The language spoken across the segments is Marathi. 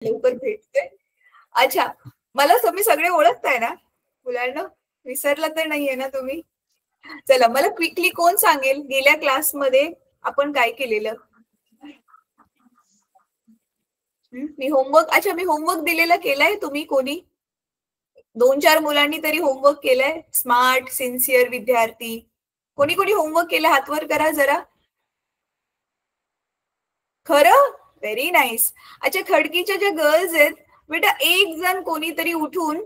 लवकर भेटते. अच्छा, मला तुम्ही सगळे ओळखताय ना मुलांना? विसरला तर नाहीये ना तुम्ही? चला, मला क्विकली कोण सांगेल गेल्या क्लासमध्ये आपण काय केलेलं? मी होमवर्क दिलेला केलाय तुम्ही कोणी? 2-4 मुलांनी तरी होमवर्क केलाय. स्मार्ट सिन्सिअर विद्यार्थी कोणी कोणी होमवर्क केलं हात वर करा जरा. खरं? Very nice. अच्छा, खडकीच्या ज्या गर्ल्स आहेत बेटा, एक जण कोणीतरी उठून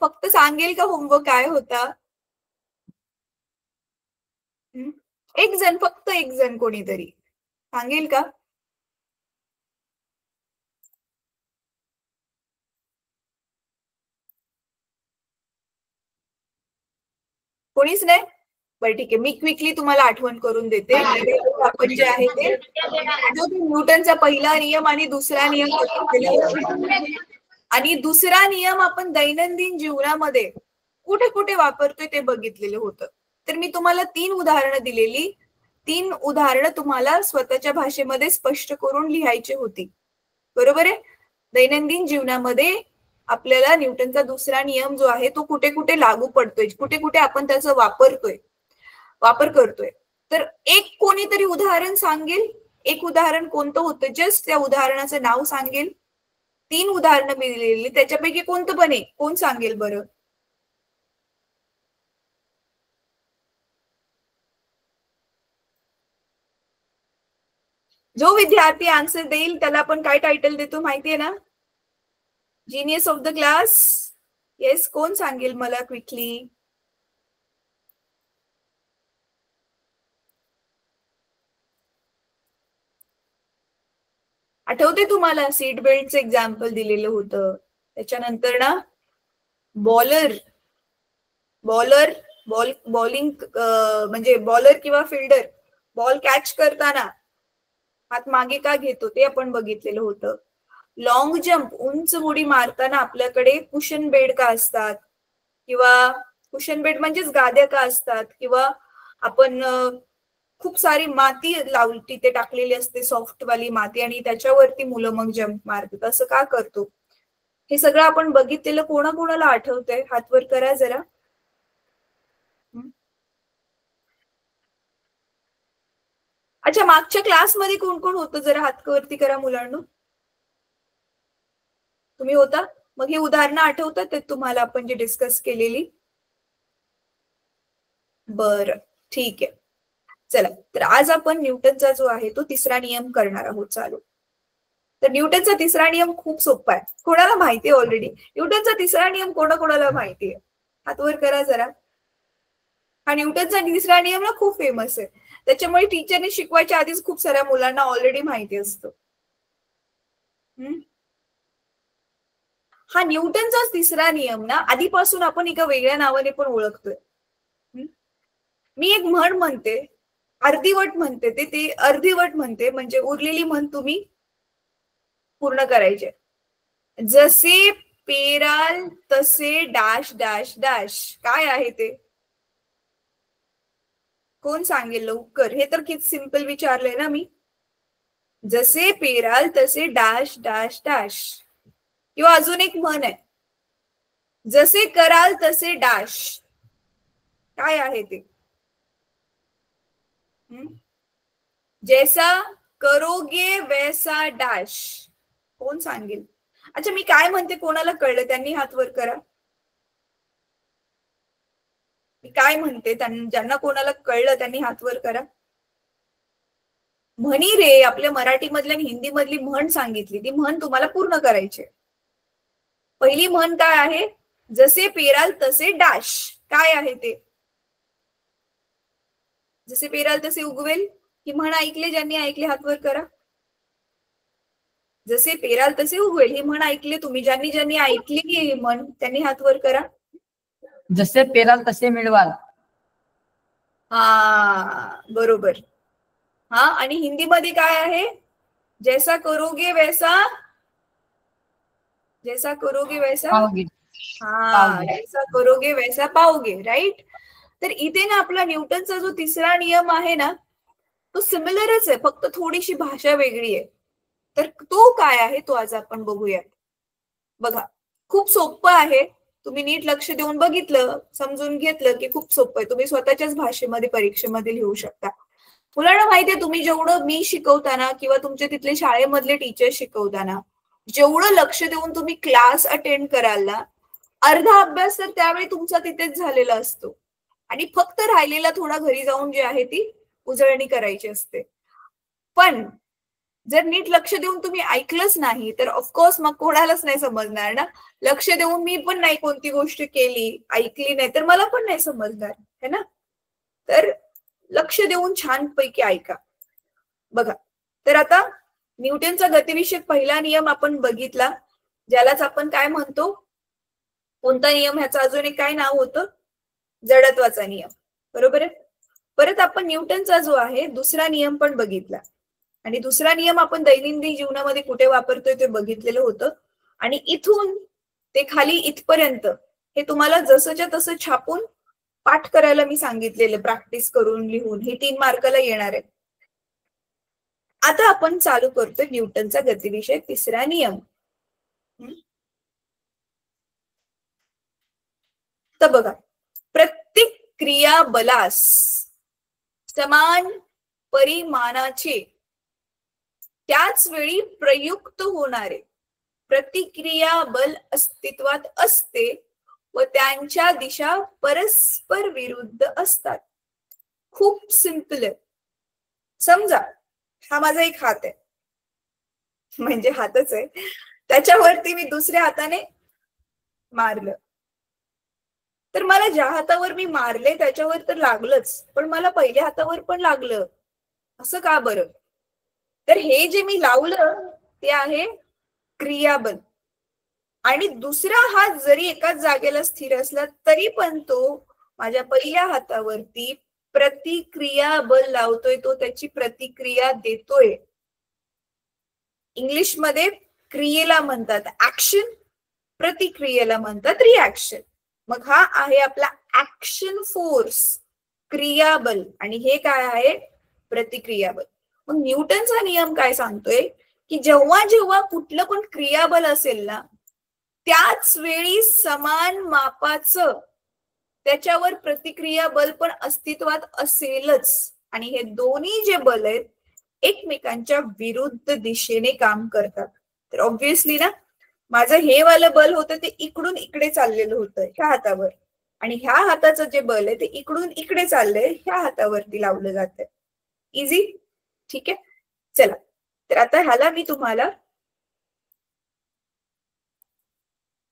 फक्त सांगेल का होमवर्क काय होता? एक जण, फक्त एक जण कोणीतरी सांगेल का? कोणीच नाही? बरं ठीक आहे, मी क्विकली तुम्हाला आठवण करून देते. आपण जे आहे ते न्यूटनचा पहिला नियम आणि दुसरा नियम आणि दुसरा नियम आपण दैनंदिन जीवनामध्ये कुठे कुठे वापरतोय ते बघितलेलं होतं. तर मी तुम्हाला 3 उदाहरणं दिलेली. 3 उदाहरणं तुम्हाला स्वतःच्या भाषेमध्ये स्पष्ट करून लिहायची होती. बरोबर आहे? दैनंदिन जीवनामध्ये आपल्याला न्यूटनचा दुसरा नियम जो आहे तो कुठे कुठे लागू पडतोय, कुठे कुठे आपण त्याचा वापर करतोय. तर एक कोणीतरी उदाहरण सांगेल? एक उदाहरण कोणतं होतं? जस्ट त्या उदाहरणाचं नाव सांगेल. 3 उदाहरणं मी दिलेली, त्याच्यापैकी कोणतं पण एक कोण सांगेल बरं? जो विद्यार्थी आन्सर देईल त्याला आपण काय टायटल देतो माहितीये ना? Genius of the class. Yes, कोण सांगेल मला क्विकली? आठवते तुम्हाला सीट बेल्टचं एक्झाम्पल दिलेलं होतं. त्याच्यानंतर ना बॉलिंग म्हणजे बॉलर किंवा फिल्डर बॉल कॅच करताना हात मागे का घेतो ते आपण बघितलेलं होतं. लॉंग जंप, उंच उडी मारताना आपल्याकडे कुशन बेड का असतात, किंवा कुशन बेड म्हणजेच गाद्या का असतात, किंवा आपण खूप सारी माती लावली तिथे टाकलेली असते, सॉफ्ट वाली माती, आणि त्याच्यावरती मुलं मग जंप मारतात. असं का करतो? हे सगळं आपण बघितलेलं कोणाकोणाला आठवतंय? हातवर करा जरा. अच्छा, मागच्या क्लासमध्ये कोण कोण होतं? जरा हात वरती करा मुलांना. तुम्ही होता? मग ही उदाहरणं आठवतात तुम्हाला आपण जे डिस्कस केलेली? बरं, ठीक आहे. चला, तर आज आपण न्यूटनचा जो आहे तो तिसरा नियम करणार आहोत चालू. तर न्यूटनचा तिसरा नियम खूप सोपा आहे. कोणाला माहितीये ऑलरेडी? न्यूटनचा तिसरा नियम कोणाकोणाला माहितीये? हात वर करा जरा. हा न्यूटनचा तिसरा नियम ना खूप फेमस आहे. त्याच्यामुळे टीचरने शिकवायच्या आधीच खूप साऱ्या मुलांना ऑलरेडी माहिती असतं. हा न्यूटनचा तिसरा नियम ना आधीपासून आपण एका वेगळ्या नावाने पण ओळखतोय. मी एक म्हण म्हणते, अर्धीवट म्हणते, ते अर्धीवट म्हणते, म्हणजे उरलेली म्हण तुम्ही पूर्ण करायचे. जसे पेराल तसे डॅश डॅश डॅश. काय आहे ते? कोण सांगेल लवकर? हे तर किती सिंपल विचारलंय ना मी. जसे पेराल तसे डॅश डॅश डॅश. किंवा अजून एक म्हण आहे, जसे कराल तसे डॅश. काय आहे ते? जैसा करोगे वैसा डॅश. कोण सांगेल? अच्छा, मी काय म्हणते कोणाला कळलं त्यांनी हात वर करा. मी काय म्हणते ज्यांना कोणाला कळलं त्यांनी हात वर करा. म्हणी रे, आपल्या मराठी मधल्या आणि हिंदी मधली म्हण सांगितली, ती म्हण तुम्हाला पूर्ण करायची. पहिली म्हण काय आहे? जसे पेराल तसे डॅश. काय आहे ते? जसे पेराल तसे उगवेल. ही म्हण ऐकले? ज्यांनी ऐकले हात वर करा. जसे पेराल तसे उगवेल ही म्हण ऐकले तुम्ही? ज्यांनी ज्यांनी ऐकली ही म्हण त्यांनी हात वर करा. जसे पेराल तसे मिळवाल. हा, बरोबर. हा, आणि हिंदी मध्ये काय आहे? जैसा करोगे वैसा पाओगे. हा, जैसा करोगे वैसा पाओगे. राईट. तर इथे ना आपला न्यूटनचा जो तिसरा नियम आहे ना तो सिमिलरच आहे, फक्त थोडीशी भाषा वेगळी आहे. तर तो काय आहे तो आज आपण बघूया. बघा, खूप सोपं आहे. तुम्ही नीट लक्ष देऊन बघितलं, समजून घेतलं की खूप सोपं आहे. तुम्ही स्वतःच्याच भाषेमध्ये परीक्षेमध्ये लिहू शकता. मुलांना माहितीये, तुम्ही जेवढं मी शिकवताना किंवा तुमच्या तिथले शाळेमधले टीचर शिकवताना जेवढं लक्ष देऊन तुम्ही क्लास अटेंड कराल ना, अर्धा अभ्यास तर त्यावेळी तुमचा तिथेच झालेला असतो आणि फक्त राहिलेला थोडा घरी जाऊन जे आहे ती उजळणी करायची असते. पण जर नीट लक्ष देऊन तुम्ही ऐकलंच नाही तर ऑफकोर्स मग कोणालाच नाही समजणार ना. लक्ष देऊन मी पण नाही कोणती गोष्ट केली, ऐकली नाही तर मला पण नाही समजणार, है ना. तर लक्ष देऊन छानपैकी ऐका. बघा, तर आता न्यूटनचा गतिविषयक पहिला नियम आपण बघितला, ज्यालाच आपण काय म्हणतो, कोणता नियम, ह्याचं अजून एक काय नाव होतं, जडत्वाचा नियम, बरोबर आहे. परत आपण न्यूटनचा जो आहे दुसरा नियम पण बघितला आणि दुसरा नियम आपण दैनंदिन जीवनामध्ये कुठे वापरतोय ते बघितलेलं होतं. आणि इथून ते खाली इथपर्यंत हे तुम्हाला जसंच्या तसं छापून पाठ करायला मी सांगितलेलं, प्रॅक्टिस करून लिहून. हे 3 मार्काला येणार आहे. आता आपण चालू करतोय न्यूटनचा गतिविषयक तिसरा नियम. तर बघा, प्रत्येक क्रियाबलास समान परिमाणाचे त्याच वेळी प्रयुक्त होणारे प्रतिक्रिया बल अस्तित्वात असते व त्यांच्या दिशा परस्पर विरुद्ध असतात. खूप सिंपल आहे. समजा हा माझा एक हात आहे, म्हणजे हातच आहे, त्याच्यावरती मी दुसऱ्या हाताने मारलं, तर मला ज्या हातावर मी मारले त्याच्यावर तर लागलंच, पण मला पहिल्या हातावर पण लागलं. असं का बरं? तर हे जे मी लावलं ते आहे क्रियाबल. आणि दुसरा हात जरी एकाच जागेला स्थिर असला तरी पण तो माझ्या पहिल्या हातावरती प्रतिक्रिया बल लावतोय, तो त्याची प्रतिक्रिया देतोय. इंग्लिशमध्ये क्रियेला म्हणतात ऍक्शन, प्रतिक्रियेला म्हणतात रिॲक्शन. मग हा आहे आपला ऍक्शन फोर्स, क्रियाबल, आणि हे काय आहे, प्रतिक्रियाबल. मग न्यूटनचा नियम काय सांगतोय की जेव्हा जेव्हा कुठलं पण क्रियाबल असेल ना, त्याच वेळी समान मापाचं त्याच्यावर प्रतिक्रिया बल पण अस्तित्वात असेलच. आणि हे दोन्ही जे बल आहेत एकमेकांच्या विरुद्ध दिशेने काम करतात. तर ऑब्व्हियसली ना, माझं हे वालं बल होतं ते इकडून इकडे चाललेलं होतं ह्या हातावर, आणि ह्या हाताचं जे बल आहे ते इकडून इकडे चाललंय ह्या हातावरती लावलं जातंय. इझी, ठीक आहे. चला, तर आता ह्याला मी तुम्हाला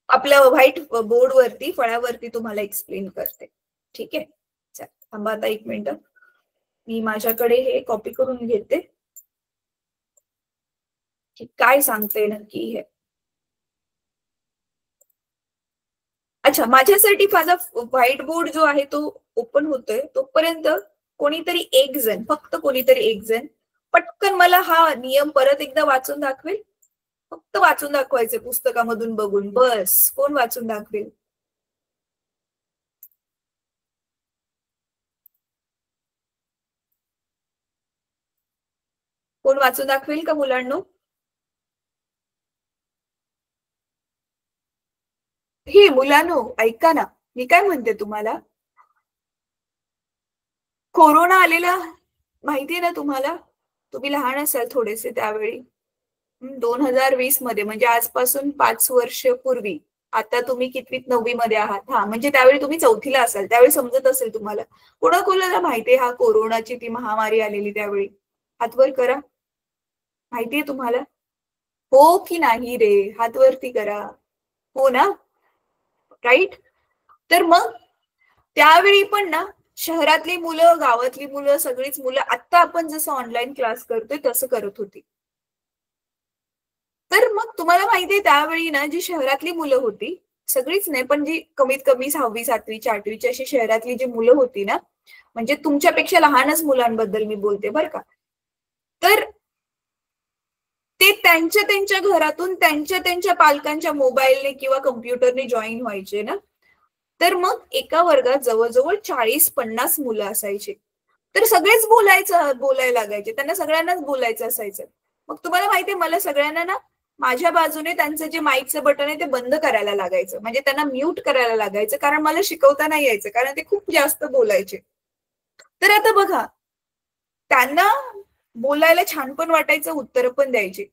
आपल्या व्हाईट बोर्डवरती, फळ्यावरती तुम्हाला एक्सप्लेन करते, ठीक आहे. चला, थांबा आता 1 मिनिट, मी माझ्याकडे हे कॉपी करून घेते काय सांगते नक्की हे. अच्छा, माझ्यासाठी माझा व्हाईट बोर्ड जो आहे तो ओपन होतोय, तोपर्यंत कोणीतरी एक जण, फक्त कोणीतरी एक जण पटकन मला हा नियम परत एकदा वाचून दाखवेल. फक्त वाचून दाखवायचे पुस्तकामधून बघून, बस. कोण वाचून दाखवेल? कोण वाचून दाखवेल का मुलांनो? हे मुलांनो ऐका ना, मी काय म्हणते तुम्हाला, कोरोना आलेला माहितीये ना तुम्हाला? तुम्ही लहान असाल थोडेसे त्यावेळी, 2020 मध्ये, म्हणजे आजपासून 5 वर्ष पूर्वी. आता तुम्ही कितवीत, 9वी मध्ये आहात. हा, म्हणजे त्यावेळी तुम्ही 4थीला असाल, त्यावेळी समजत असेल तुम्हाला. कोणाकोणाला माहितीये हा कोरोनाची ती महामारी आलेली त्यावेळी? हात वर करा. माहितीये तुम्हाला? हो की नाही रे? हात वरती करा. हो ना, राईट. तर मग त्यावेळी पण ना, शहरातली मुलं, गावातली मुलं, सगळीच मुलं आता आपण जसं ऑनलाईन क्लास करतोय तसं करत होती. तर मग तुम्हाला माहितीये त्यावेळी ना, जी शहरातली मुलं होती, सगळीच नाही पण जी कमीत कमी 6वी 7वीची 8वीची अशी शहरातली जी मुलं होती ना, म्हणजे तुमच्यापेक्षा लहानच मुलांबद्दल मी बोलते बरं का, तर ते त्यांच्या त्यांच्या घरातून त्यांच्या त्यांच्या पालकांच्या मोबाईलने किंवा कम्प्युटरने जॉईन व्हायचे ना. तर मग एका वर्गात जवळजवळ 40-50 मुलं असायची. तर सगळेच बोलायला लागायचे, त्यांना सगळ्यांनाच बोलायचं असायचं. मग तुम्हाला माहितीये, मला सगळ्यांना ना माझ्या बाजूने त्यांचं जे माईकचं बटन आहे ते बंद करायला लागायचं, म्हणजे त्यांना म्यूट करायला लागायचं, कारण मला शिकवता नाही यायचं, कारण ते खूप जास्त बोलायचे. तर आता बघा, त्यांना बोलायला छान पण वाटायचं, उत्तर पण द्यायचे.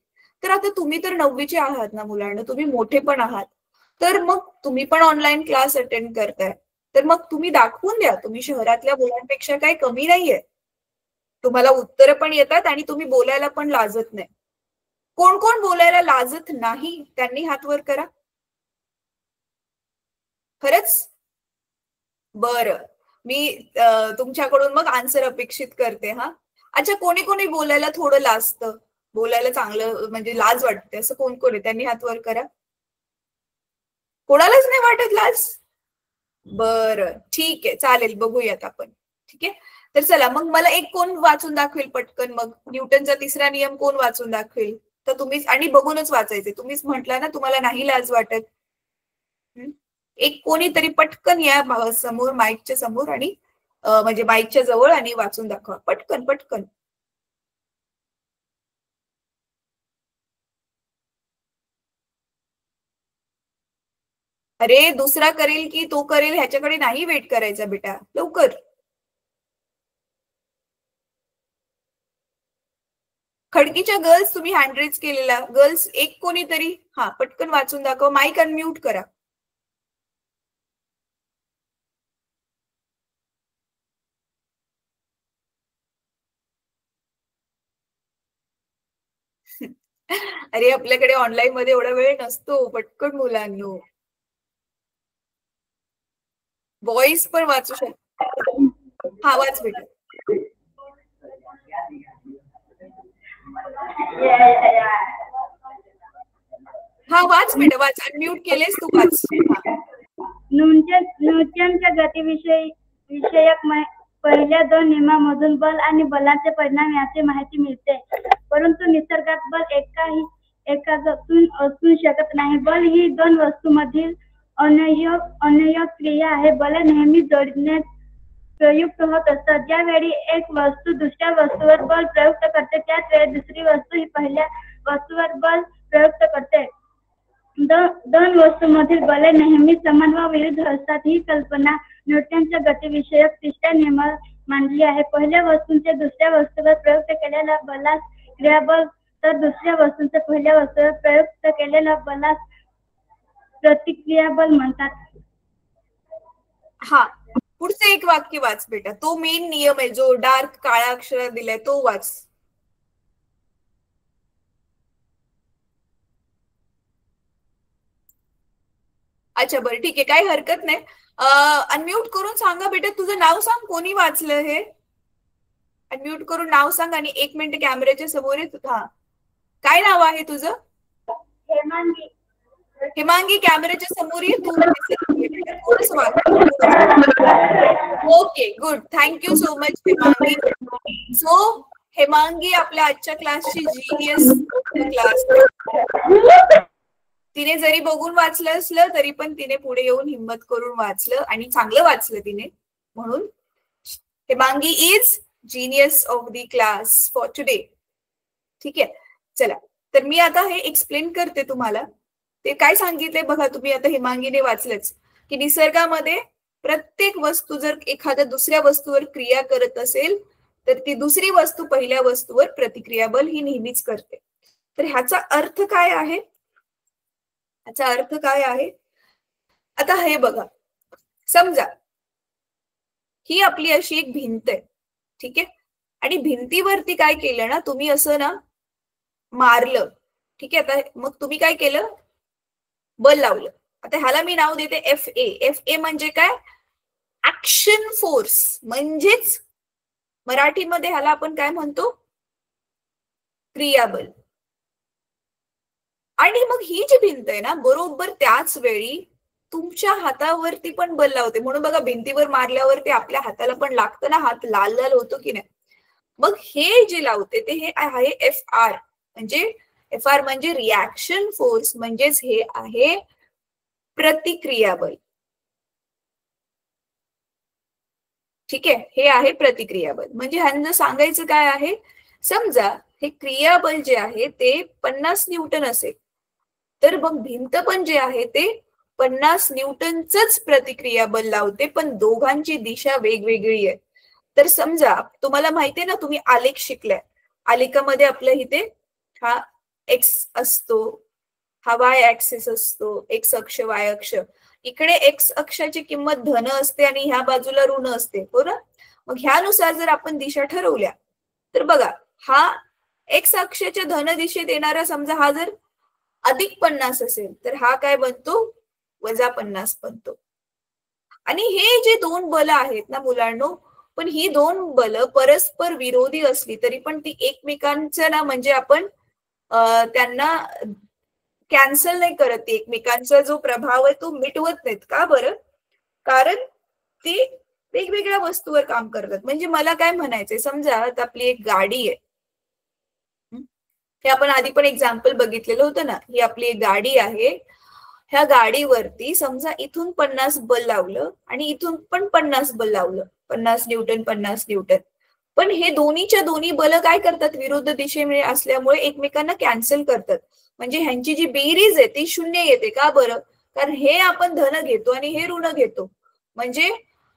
तर आता तुम्ही तर 9वीचे आहात ना मुलांना, तुम्ही मोठे पण आहात, तर मग तुम्ही पण ऑनलाईन क्लास अटेंड करताय, तर मग तुम्ही दाखवून द्या तुम्ही शहरातल्या मुलांपेक्षा काही कमी नाहीये. तुम्हाला उत्तर पण येतात आणि तुम्ही बोलायला पण लाजत नाही. कोण कोण बोलायला लाजत नाही त्यांनी हात वर करा. खरंच? बरं, मी तुमच्याकडून मग आन्सर अपेक्षित करते हा. अच्छा, कोणी कोणी बोलायला थोडं लाजतं, बोलायला चांगलं म्हणजे लाज वाटते, असं कोण कोण आहे त्यांनी हात वर करा. कोणालाच नाही वाटत लाज? बरं, ठीक आहे, चालेल, बघूयात आपण. ठीक आहे, तर चला मग मला एक कोण वाचून दाखवेल पटकन, मग न्यूटनचा तिसरा नियम कोण वाचून दाखवेल? तर तुम्हीच, आणि बघूनच वाचायचे, तुम्हीच म्हटला ना तुम्हाला नाही लाज वाटत. एक कोणीतरी पटकन या समोर, माईकच्या समोर, आणि म्हणजे माईकच्या जवळ, आणि वाचून दाखवा पटकन पटकन. अरे, दुसरा करेल की तो करेल ह्याच्याकडे नाही वेट करायचा बेटा, लवकर. खडकीच्या गर्ल्स, तुम्ही हँड रेज केलेला गर्ल्स, एक कोणीतरी हा पटकन वाचून दाखव, माईक अनम्यूट करा. अरे, आपल्याकडे ऑनलाईन मध्ये एवढा वेळ नसतो, पटकन मुलांनो. बॉईज पण वाचू शकतो. हा, वाच बेटा. हा, वाच बेटा, वाच, अनम्यूट केलेस तू, वाच. न्यूटनच्या गतिविषयक पहिल्या 2 नियमांमधून बल आणि बलाचे परिणाम याची माहिती मिळते. परंतु निसर्गात बल एकातून असू शकत नाही. बल ही 2 वस्तूंमधील अनैय्य क्रिया आहे. बल नेहमी जोडीने प्रयुक्त होत असतात. ज्यावेळी एक वस्तू दुसऱ्या वस्तूवर बल प्रयुक्त करते, त्याच वेळी दुसरी वस्तू ही पहिल्या वस्तूवर बल प्रयुक्त करते. 2 वस्तूंमधील बले नेहमी समान व विरुद्ध असतात. ही कल्पना न्यूटनच्या गतिविषयक तिसऱ्या नियमात मांडली आहे. पहिल्या वस्तूंचे दुसऱ्या वस्तूवर प्रयुक्त केलेल्या बलास क्रियाबल, तर दुसऱ्या वस्तूंचे पहिल्या वस्तूवर प्रयुक्त केलेल्या बलास प्रतिक्रियाबल म्हणतात. हा, पुढचे एक वाक्य वाच बेटा, तो मेन नियम आहे जो डार्क काळ्या अक्षरात दिलाय, तो वाच. अच्छा, बरं, ठीक आहे, काही हरकत नाही. अनम्यूट करून सांगा बेटा, तुझं नाव सांग, कोणी वाचलं हे. अनम्यूट करून नाव सांग, आणि 1 मिनिट कॅमेऱ्याच्या समोर आहे. हा, काय नाव आहे तुझं? हेमांगी. हेमांगी, कॅमेऱ्याच्या समोर ये तू. थोडस वाच. Okay, good, thank you so much Hemangi. So Hemangi आपल्या आजच्या क्लासची जीनियस क्लास. तिने जरी बघून वाचलं असलं तरी पण तिने पुढे येऊन हिम्मत करून वाचलं, आणि चांगलं वाचलं तिने, म्हणून Hemangi is genius of the class for today. ठीक आहे, चला, तर मी आता हे एक्सप्लेन करते तुम्हाला. ते काय सांगितले बघा तुम्ही, आता हेमांगीने वाचलंच की निसर्गामध्ये प्रत्येक वस्तू जर एखाद्या दुसऱ्या वस्तूवर क्रिया करत असेल तर ती दुसरी वस्तू पहिल्या वस्तूवर प्रतिक्रियाबल ही नेहमीच करते. तर ह्याचा अर्थ काय आहे? ह्याचा अर्थ काय आहे? आता हे बघा, समजा ही आपली अशी एक भिंत आहे, ठीक आहे, आणि भिंतीवरती काय केलं ना तुम्ही, असं ना मारलं, ठीक आहे. आता मग तुम्ही काय केलं, बल लावलं. आता ह्याला मी नाव देते FA. FA म्हणजे काय? ऍक्शन फोर्स, म्हणजेच मराठीमध्ये ह्याला आपण काय म्हणतो, क्रियाबल. आणि मग ही जी भिंत आहे ना, बरोबर त्याच वेळी तुमच्या हातावरती पण बल लावते. म्हणून बघा, भिंतीवर मारल्यावरती आपल्या हाताला पण लागतं ना, हात लाल लाल होतो की नाही. मग हे जे लावते ते हे आहे FR, म्हणजे FR म्हणजे रिॲक्शन फोर्स, म्हणजेच हे आहे प्रतिक्रियाबल. ठीक आहे, हे आहे प्रतिक्रियाबल. म्हणजे ह्यांना सांगायचं काय आहे, समजा हे क्रियाबल जे आहे ते 50 न्यूटन असेल, तर मग भिंत पण जे आहे ते 50 न्यूटनच प्रतिक्रिया बल लावते, पण दोघांची दिशा वेगवेगळी आहे. तर समजा तुम्हाला माहितीये ना, तुम्ही आलेख शिकलाय, आलेखामध्ये आपल्या इथे हा एक्स असतो, हा वाय ऍक्सिस असतो, एक्स अक्ष वाय अक्ष. इकडे एक्स अक्षाची किंमत धन असते आणि ह्या बाजूला ऋण असते, बरोबर. मग ह्यानुसार जर आपण दिशा ठरवल्या तर बघा, हा एक्स अक्षाच्या धन दिशेत येणारा समजा हा जर +50 असेल तर हा काय बनतो, -50 बनतो. आणि हे जे दोन बल आहेत ना मुलांनो, पण ही दोन बल परस्पर विरोधी असली तरी पण ती एकमेकांचं ना, म्हणजे आपण त्यांना कॅन्सल नाही करत, एकमेकांचा जो प्रभाव आहे तो मिटवत नाहीत. का बरं? कारण ते वेगवेगळ्या वस्तूवर काम करतात. म्हणजे मला काय म्हणायचंय, समजा आता आपली एक गाडी आहे, हे आपण आधी पण एक्झाम्पल बघितलेलं होतं ना, ही आपली एक गाडी आहे. ह्या गाडीवरती समजा इथून 50 बल लावलं आणि इथून पण 50 बल लावलं, 50 न्यूटन 50 न्यूटन. पण हे दोन्हीच्या दोन्ही बल काय करतात, विरुद्ध दिशेने असल्यामुळे एकमेकांना कॅन्सल करतात. म्हणजे ह्यांची जी बेरीज आहे ती 0 येते. का बरं? कारण हे आपण धन घेतो आणि हे ऋण घेतो. म्हणजे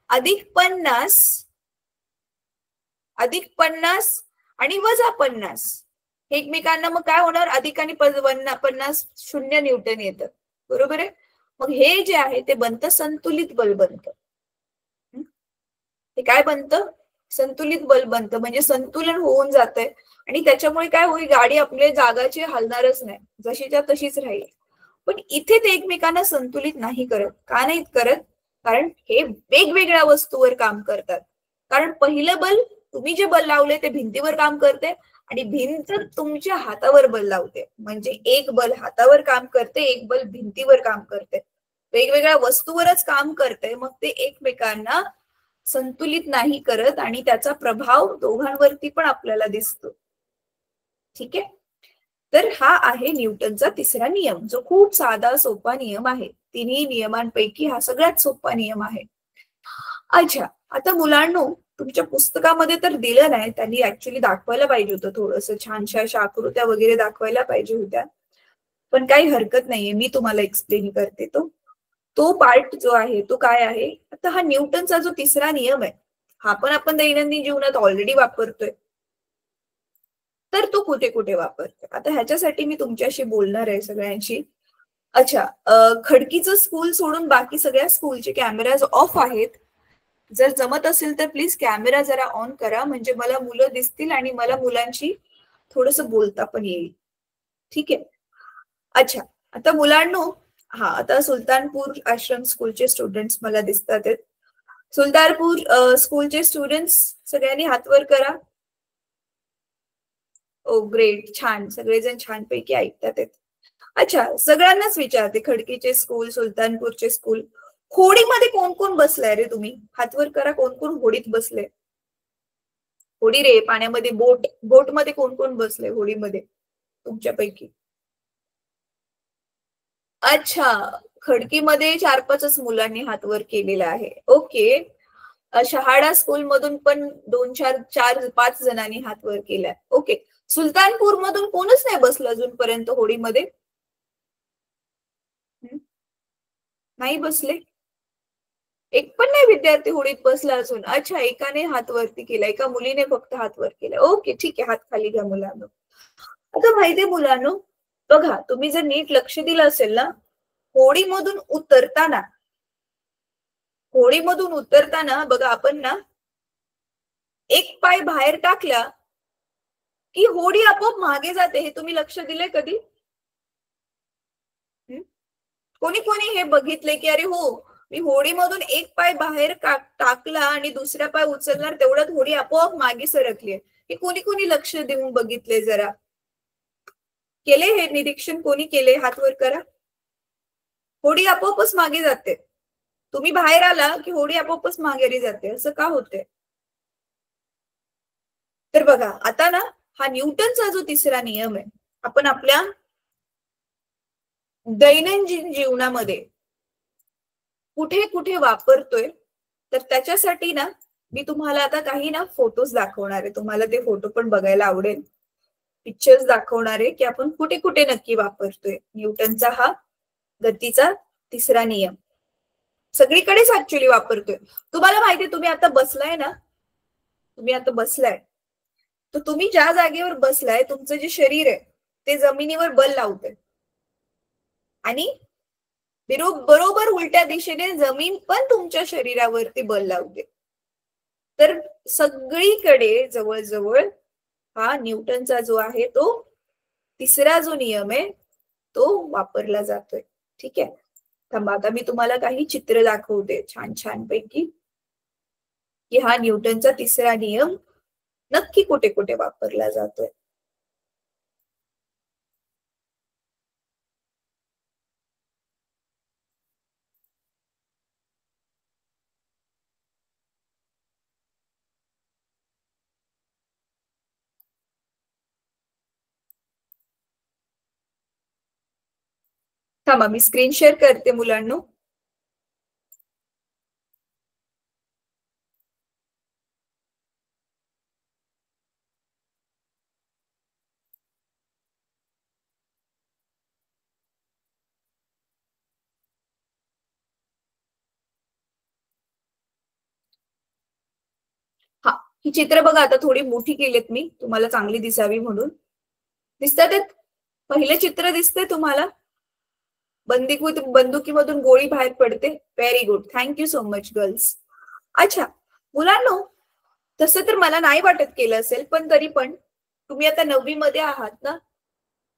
+50 आणि -50 एकमेकांना मग काय होणार, अधिक आणि 50 0 न्यूटन येतं, बरोबर आहे. मग हे जे आहे ते बनतं संतुलित बल बनतं. हे काय बनतं, संतुलित बल बनतं. म्हणजे संतुलन होऊन जातंय आणि त्याच्यामुळे काय होईल, गाडी आपल्या जागाची हलणारच नाही, जशीच्या तशीच राहील. पण इथे ते एकमेकांना संतुलित नाही करत. का नाही करत? कारण हे वेगवेगळ्या वस्तूवर काम करतात. कारण पहिलं बल, तुम्ही जे बल लावले ते भिंतीवर काम करते आणि भिंत तुमच्या हातावर बल लावते. म्हणजे एक बल हातावर काम करते, एक बल भिंतीवर काम करते, वेगवेगळ्या वस्तूवरच काम करते. मग ते एकमेकांना संतुलित नाही करत आणि त्याचा प्रभाव दोघांवरती पण आपल्याला दिसतो. ठीक आहे. तर हा आहे न्यूटनचा तिसरा नियम, जो खूप साधा सोपा नियम आहे. तिन्ही नियमांपैकी हा सगळ्यात सोपा नियम आहे. अच्छा, आता मुलांनो, तुमच्या पुस्तकामध्ये तर दिलं नाही, त्यांनी ऍक्च्युली दाखवायला पाहिजे होतं, थोडंसं छानशा अशा आकृत्या वगैरे दाखवायला पाहिजे होत्या. पण काही हरकत नाहीये, मी तुम्हाला एक्सप्लेन करते. तो पार्ट जो आहे तो काय आहे, आता हा न्यूटनचा जो तिसरा नियम आहे, हा पण आपण दैनंदिन जीवनात ऑलरेडी वापरतोय. तर तो कुठे कुठे वापरतोय, आता ह्याच्यासाठी मी तुमच्याशी बोलणार आहे सगळ्यांशी. अच्छा, खडकीचं स्कूल सोडून बाकी सगळ्या स्कूलचे कॅमेराज ऑफ आहेत. जर जमत असेल तर प्लीज कॅमेरा जरा ऑन करा, म्हणजे मला मुलं दिसतील आणि मला मुलांशी थोडस बोलता पण येईल. ठीक आहे. अच्छा, आता मुलांनो, हा आता सुलतानपूर आश्रम स्कूलचे स्टुडंट्स मला दिसतात आहेत. सुलतानपूर स्कूलचे स्टुडंट्स सगळ्यांनी हात वर करा. ओ ग्रेट, छान, सगळेजण छानपैकी ऐकतात आहेत. अच्छा, सगळ्यांनाच विचारते, खडकीचे स्कूल, सुलतानपूरचे स्कूल, होडीमध्ये कोण कोण बसलाय रे तुम्ही? हात वर करा, कोण कोण होडीत बसले? होडी रे, पाण्यामध्ये बोट मध्ये कोण कोण बसले होडीमध्ये तुमच्यापैकी? अच्छा, खडकीमध्ये 4-5 मुलांनी हात वर केलेला आहे. ओके. शहाडा स्कूल मधून पण 2-4-5 जणांनी हात वर केलाय. ओके. सुलतानपूर मधून कोणच नाही बसलं अजूनपर्यंत होडीमध्ये? नाही बसले? एक पण नाही विद्यार्थी होडीत बसला अजून? अच्छा, एकाने हात वरती केला, एका मुलीने फक्त हात वर केला. ओके, ठीक आहे, हात खाली घ्या मुलांनो. आता माहितीये मुलांनो, बघा, तुम्ही जर नीट लक्ष दिलं असेल ना, होडीमधून उतरताना बघा, आपण ना एक पाय बाहेर टाकला की होडी आपोआप मागे जाते. हे तुम्ही लक्ष दिले कधी? कोणी कोणी हे बघितले की अरे हो, मी होडीमधून एक पाय बाहेर टाकला आणि दुसरा पाय उचलणार, तेवढ्यात होडी आपोआप मागे सरकली? हे कोणी कोणी लक्ष देऊन बघितले? जरा केले हे निरीक्षण? कोणी केले? हात वर करा. होडी आपोआपच मागे जाते. तुम्ही बाहेर आला की होडी आपोआपच मागे जाते. असं का होते? तर बघा, आता ना हा न्यूटनचा जो तिसरा नियम आहे, आपण आपल्या दैनंदिन जीवनामध्ये कुठे कुठे वापरतोय. तर त्याच्यासाठी ना मी तुम्हाला आता काही ना फोटोज दाखवणार आहे. तुम्हाला ते फोटो पण बघायला आवडेल. पिक्चर्स दाखवणार आहे की आपण कुठे कुठे नक्की वापरतोय न्यूटनचा हा गतीचा तिसरा नियम. सगळीकडेच ऍक्च्युली वापरतोय. तुम्हाला माहितीये तुम्ही आता बसलाय ना, तुम्ही आता बसलाय तर तुम्ही ज्या जागेवर बसलाय तुमचं जे शरीर आहे ते जमिनीवर बल लावतंय आणि बरोबर उलट्या दिशेने जमीन पण तुमच्या शरीरावरती बल लावते. तर सगळीकडे जवळजवळ हा न्यूटनचा जो आहे तो तिसरा जो नियम आहे तो वापरला जातोय. ठीक आहे, थांबा आता मी तुम्हाला काही चित्र दाखवते छान छान पैकी की हा न्यूटनचा तिसरा नियम नक्की कुठे कुठे वापरला जातोय. थांबा मी स्क्रीन शेअर करते मुलांनो. हा, ही चित्र बघा आता थोडी मोठी केलीत मी तुम्हाला चांगली दिसावी म्हणून. दिसतात आहेत? पहिले चित्र दिसतंय तुम्हाला? बंदुकीमधून गोळी बाहेर पडते. Very good, thank you so much girls. अच्छा मुलांनो, तसं तर मला नाही वाटत केलं असेल, पण तरी पण तुम्ही आता 9वी मध्ये आहात ना,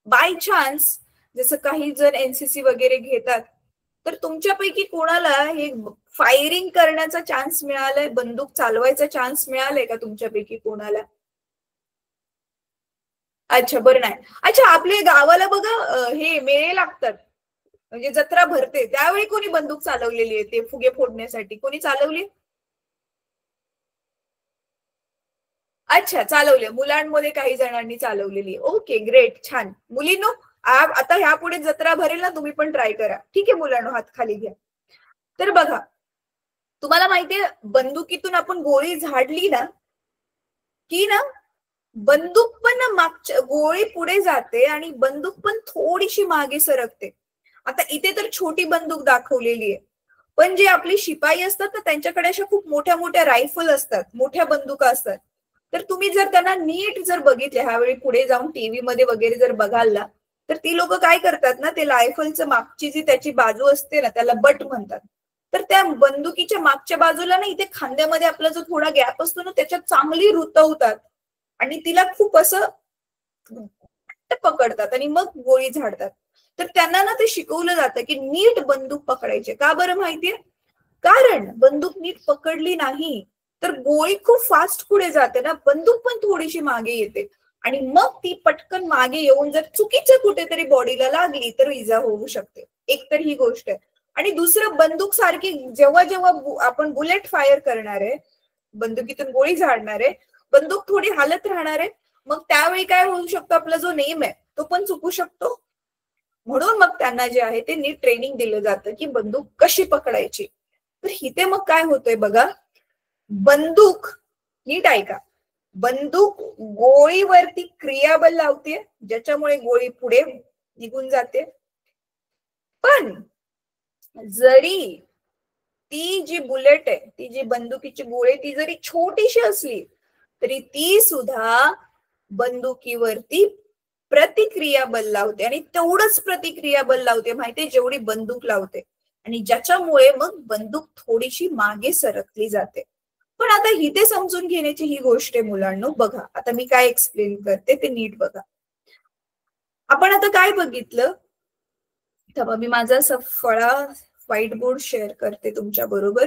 बाय चान्स जसं काही जण एनसीसी वगैरे घेतात तर तुमच्यापैकी कोणाला हे फायरिंग करण्याचा चान्स मिळालाय, बंदूक चालवायचा चान्स मिळालाय का तुमच्यापैकी कोणाला? अच्छा बरं नाही. अच्छा आपल्या गावाला बघा हे मेळे लागतात म्हणजे जत्रा भरते त्यावेळी कोणी बंदूक चालवलेली आहे ते फुगे फोडण्यासाठी? कोणी चालवली? अच्छा चालवले, मुलांमध्ये काही जणांनी चालवलेली. ओके ग्रेट, छान. मुलींनो आता ह्यापुढे जत्रा भरेल ना, तुम्ही पण ट्राय करा. ठीक आहे मुलांनो, हात खाली घ्या. तर बघा तुम्हाला माहितीये बंदुकीतून आपण गोळी झाडली ना की ना बंदूक पण मागच्या गोळी पुढे जाते आणि बंदूक पण थोडीशी मागे सरकते. आता इथे तर छोटी बंदूक दाखवलेली आहे, पण जे आपले शिपाई असतात ना त्यांच्याकडे अशा खूप मोठ्या मोठ्या रायफल असतात, मोठ्या बंदुका असतात. तर तुम्ही जर त्यांना नीट जर बघितले ह्यावेळी पुढे जाऊन टीव्ही मध्ये वगैरे जर बघाल ना तर ती लोक काय करतात ना, ते रायफलचं मागची जी त्याची बाजू असते ना त्याला बट म्हणतात. तर त्या बंदुकीच्या मागच्या बाजूला ना इथे खांद्यामध्ये आपला जो थोडा गॅप असतो ना त्याच्यात चांगली रुतवतात आणि तिला खूप असं पकडतात आणि मग गोळी झाडतात. तर त्यांना ना ते शिकवलं जातं की नीट बंदूक पकडायचे. का बरं माहितीये? कारण बंदूक नीट पकडली नाही तर गोळी खूप फास्ट पुढे जाते ना, बंदूक पण थोडीशी मागे येते आणि मग ती पटकन मागे येऊन जर चुकीचं कुठेतरी बॉडीला लागली तर इजा होऊ शकते. एक तर ही गोष्ट आहे. आणि दुसरं, बंदूक सारखी जेव्हा जेव्हा आपण बुलेट फायर करणार आहे, बंदुकीतून गोळी झाडणार आहे, बंदूक थोडी हालत राहणार आहे, मग त्यावेळी काय होऊ शकतो, आपला जो नेम आहे तो पण चुकू शकतो. म्हणून मग त्यांना जे आहे ते नीट ट्रेनिंग दिलं जातं की बंदूक कशी पकडायची. तर इथे मग काय होतंय बघा, बंदूक नीट ऐका, बंदूक गोळीवरती क्रियाबल लावते ज्याच्यामुळे गोळी पुढे निघून जाते. पण जरी ती जी बुलेट आहे, ती जी बंदुकीची गोळी ती जरी छोटीशी असली तरी ती सुद्धा बंदुकीवरती प्रतिक्रिया बल लावते आणि तेवढंच प्रतिक्रिया बल लावते माहितीये जेवढी बंदूक लावते, आणि ज्याच्यामुळे मग बंदूक थोडीशी मागे सरकली जाते. पण आता इथे समजून घेण्याची ही गोष्ट आहे मुलांनो. बघा आता मी काय एक्सप्लेन करते ते नीट बघा. आपण आता काय बघितलं, तेव्हा मी माझा फळा व्हाईट बोर्ड शेअर करते तुमच्या बरोबर.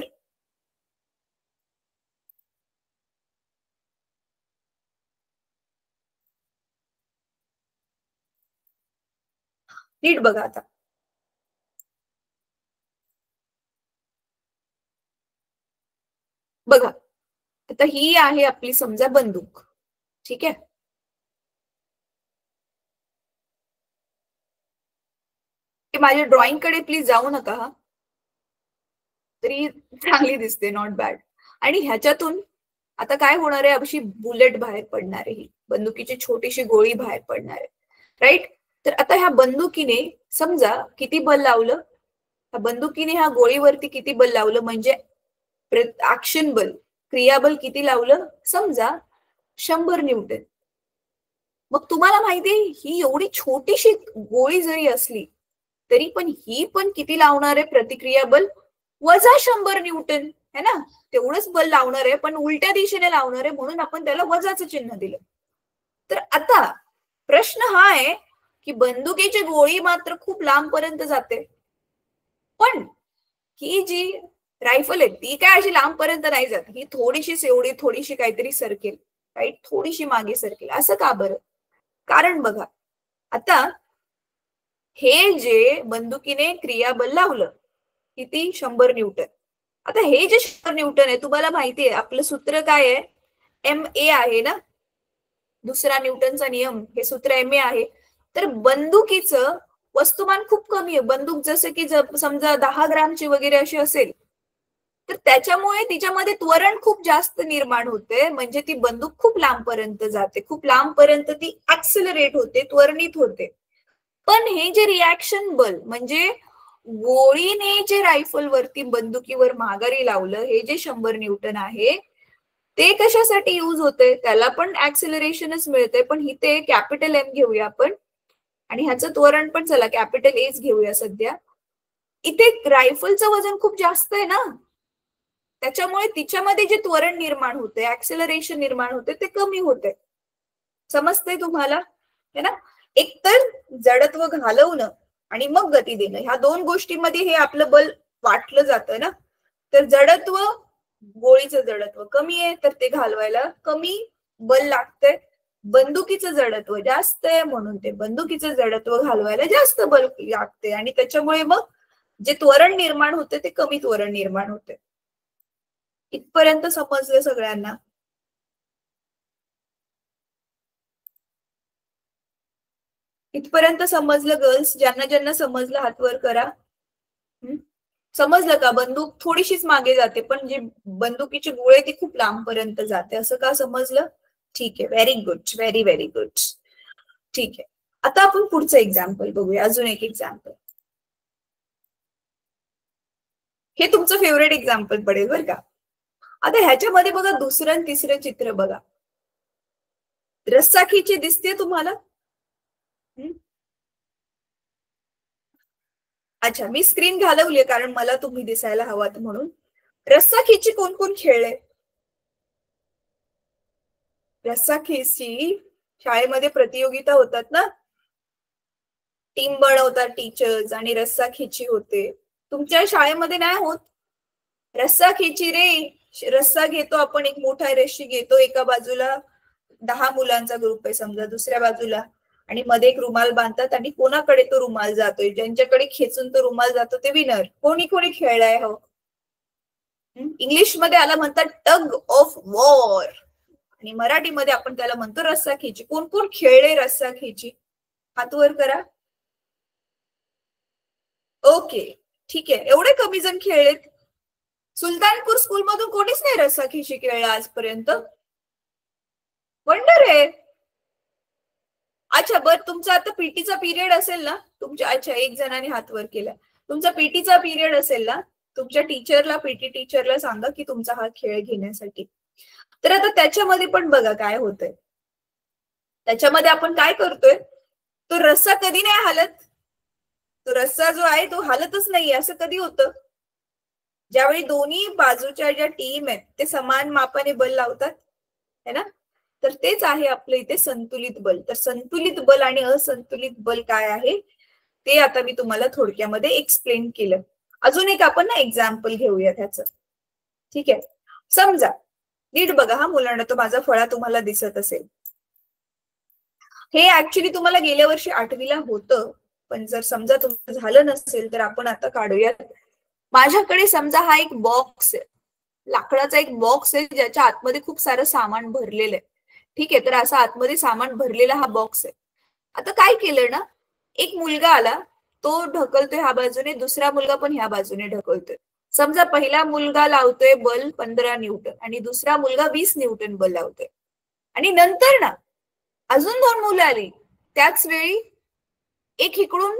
नीट बघा आता. बघा आता ही आहे आपली समजा बंदूक. ठीक आहे, माझ्या ड्रॉइंग कडे प्लीज जाऊ नका हा, तरी चांगली दिसते, नॉट बॅड. आणि ह्याच्यातून आता काय होणार आहे, अशी बुलेट बाहेर पडणार आहे, ही बंदुकीची छोटीशी गोळी बाहेर पडणार आहे, राईट. तर आता ह्या बंदुकीने समजा किती बल लावलं, ह्या बंदुकीने ह्या गोळीवरती किती बल लावलं, म्हणजे ऍक्शन बल, क्रियाबल किती लावलं, समजा 100 न्यूटन. मग तुम्हाला माहितीये ही एवढी छोटीशी गोळी जरी असली तरी पण ही पण किती लावणार आहे प्रतिक्रिया बल, वजा 100 न्यूटन, है ना. तेवढंच बल लावणार आहे पण उलट्या दिशेने लावणार आहे, म्हणून आपण त्याला वजाचं चिन्ह दिलं. तर आता प्रश्न हा आहे की बंदुकीची गोळी मात्र खूप लांबपर्यंत जाते, पण ही जी रायफल आहे ती काय अशी लांबपर्यंत नाही जात, ही थोडीशीच एवढी थोडीशी काहीतरी सरकेल, राईट, थोडीशी मागे सरकेल. असं का बरं? कारण बघा, आता हे जे बंदुकीने क्रियाबल लावलं किती, 100 न्यूटन. आता हे जे 100 न्यूटन आहे, तुम्हाला माहिती आहे आपलं सूत्र काय आहे, MA आहे ना, दुसरा न्यूटनचा नियम, हे सूत्र MA आहे. तर बंदुकीचं वस्तुमान खूप कमी आहे. बंदूक जसं की समजा 10 ग्रामची वगैरे अशी असेल तर त्याच्यामुळे तिच्यामध्ये त्वरण खूप जास्त निर्माण होते, म्हणजे ती बंदूक खूप लांबपर्यंत जाते, खूप लांबपर्यंत ती ऍक्सिलरेट होते, त्वरणित होते. पण हे जे रिॲक्शन बल म्हणजे गोळीने जे रायफल वरती बंदुकीवर माघारी लावलं, हे जे 100 न्यूटन आहे ते कशासाठी यूज होते, त्याला पण ऍक्सिलरेशनच मिळते, पण इथे कॅपिटल M घेऊया आपण आणि ह्याचं त्वरण पण चला कॅपिटल Aच घेऊया सध्या. इथे रायफलचं वजन खूप जास्त आहे ना, त्याच्यामुळे तिच्यामध्ये जे त्वरण निर्माण होते, ऍक्सिलरेशन निर्माण होते, ते कमी होते. समजतंय तुम्हाला, है ना. एकतर जडत्व घालवणं आणि मग गती देणं, ह्या दोन गोष्टींमध्ये हे आपलं बल वाटलं जातं ना. तर जडत्व, गोळीचं जडत्व कमी आहे तर ते घालवायला कमी बल लागतंय, बंदुकीचं जडत्व जास्त आहे म्हणून ते बंदुकीचं जडत्व घालवायला जास्त बल लागते, आणि त्याच्यामुळे मग जे त्वरण निर्माण होते ते कमी त्वरण निर्माण होते. इथपर्यंत समजलं सगळ्यांना? इथपर्यंत समजलं गर्ल्स? ज्यांना ज्यांना समजलं हात वर करा. समजलं का? बंदूक थोडीशीच मागे जाते पण जी बंदुकीची गोळी ती खूप लांबपर्यंत जाते, असं का समजलं? ठीक आहे, very good, very very good. ठीक आहे, आता आपण पुढचं एक्झाम्पल बघूया, अजून एक एक्झाम्पल. हे तुमचं फेवरेट एक्झाम्पल पडेल बरं का. आता ह्याच्यामध्ये बघा दुसरं आणि तिसरं चित्र बघा, रस्साखीची दिसते तुम्हाला? अच्छा, मी स्क्रीन घालवली कारण मला तुम्ही दिसायला हवात म्हणून. रस्साखीची कोण कोण खेळले? रस्साखीची शाळेमध्ये प्रतियोगिता होतात ना, टीम बनवतात टीचर्स आणि रस्साखीची होते. तुमच्या शाळेमध्ये नाही होत रस्साखीची रे? रस्सा घेतो आपण, एक मोठा रस्सी घेतो, एका बाजूला 10 मुलांचा ग्रुप आहे समजा, दुसऱ्या बाजूला, आणि मध्ये एक रुमाल बांधतात आणि कोणाकडे तो रुमाल जातोय, ज्यांच्याकडे खेचून तो रुमाल जातो ते विनर. कोणी कोणी खेळलाय हो? इंग्लिश मध्ये आला म्हणतात टग ऑफ वॉर, आणि मराठीमध्ये आपण त्याला म्हणतो रस्साखीची. कोण कोण खेळले रस्साखीची? हात वर करा. ओके, ठीक आहे, एवढे कमी जण खेळलेत. सुलतानपूर स्कूल मधून कोणीच नाही रस्साखीची खेळला आजपर्यंत? वंडर आहे. अच्छा, बर, तुमचा आता पीटीचा पिरियड असेल ना तुमच्या, अच्छा एक जणांनी हात वर केला, तुमचा पीटीचा पिरियड असेल ना, तुमच्या टीचरला, पीटी टीचरला सांगा की तुमचा हा खेळ घेण्यासाठी. तर आता त्याच्यामध्ये पण बघा काय होतंय, त्याच्यामध्ये आपण काय करतोय, तो रस्सा कधी नाही हालत, तो रस्सा जो आहे तो हालतच नाही. असं कधी होतं? ज्यावेळी दोन्ही बाजूच्या ज्या टीम आहेत ते समान मापाने बल लावतात, है ना. तर तेच आहे आपलं इथे संतुलित बल. तर संतुलित बल आणि असंतुलित बल काय आहे ते आता मी तुम्हाला थोडक्यामध्ये एक्सप्लेन केलं. अजून एक आपण ना एक्झाम्पल घेऊया त्याचं, ठीक आहे. समजा, नीट बघा हा मुलांना, तो माझा फळा तुम्हाला दिसत असेल. हे ऍक्च्युली तुम्हाला गेल्या वर्षी 8वीला होतं, पण जर समजा तुमचं झालं नसेल तर आपण आता काढूयात. माझ्याकडे समजा हा एक बॉक्स आहे, लाकडाचा एक बॉक्स आहे ज्याच्या आतमध्ये खूप सारं सामान भरलेलं आहे, ठीक आहे. तर असा आतमध्ये सामान भरलेला हा बॉक्स आहे. आता काय केलं ना, एक मुलगा आला, तो ढकलतोय ह्या बाजूने, दुसरा मुलगा पण ह्या बाजूने ढकलतोय. समजा पहिला मुलगा लावतोय बल 15 न्यूटन आणि दुसरा मुलगा 20 न्यूटन बल लावतोय आणि नंतर ना अजून 2 मुलं आली, त्याच वेळी एक इकडून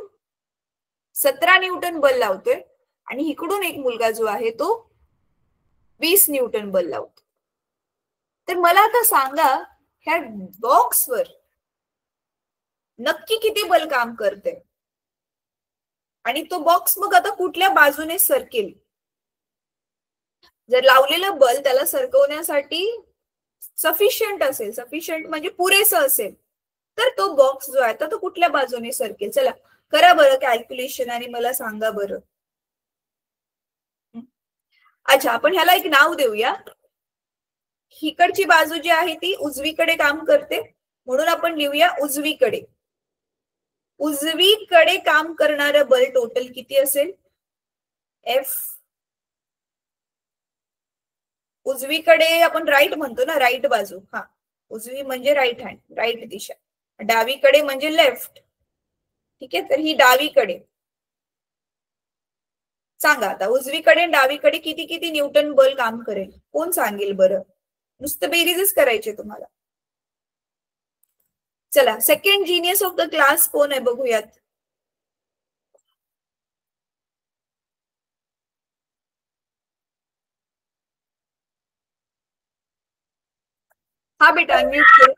17 न्यूटन बल लावतोय आणि इकडून एक मुलगा जो आहे तो 20 न्यूटन बल लावतो. तर मला आता सांगा ह्या बॉक्सवर नक्की किती बल काम करते आणि तो बॉक्स मग आता कुठल्या बाजूने सरकेल. जर लावलेलं बल त्याला सरकवण्यासाठी सफिशियंट असेल, सफिशियंट म्हणजे पुरेसं असेल, तर तो बॉक्स जो आहे तो कुठल्या बाजूने सरकेल. चला करा बरं कॅल्क्युलेशन आणि मला सांगा बरं. अच्छा, आपण ह्याला एक नाव देऊया. हिकडची बाजू जी आहे ती उजवीकडे काम करते म्हणून आपण लिहूया उजवीकडे. उजवीकडे काम करणारं बल टोटल किती असेल? एफ. उजवीकडे आपण राईट म्हणतो ना, राईट बाजू. हा, उजवी म्हणजे राईट हँड, राईट दिशा. डावीकडे म्हणजे लेफ्ट. ठीक आहे, तर ही डावीकडे. सांगा आता उजवीकडे डावीकडे किती किती न्यूटन बल काम करेल? कोण सांगेल बरं? नुसतं बेरीजच करायचे तुम्हाला. चला, second genius of the class कोण आहे बघूयात. हा बेटा अनम्यूट कर.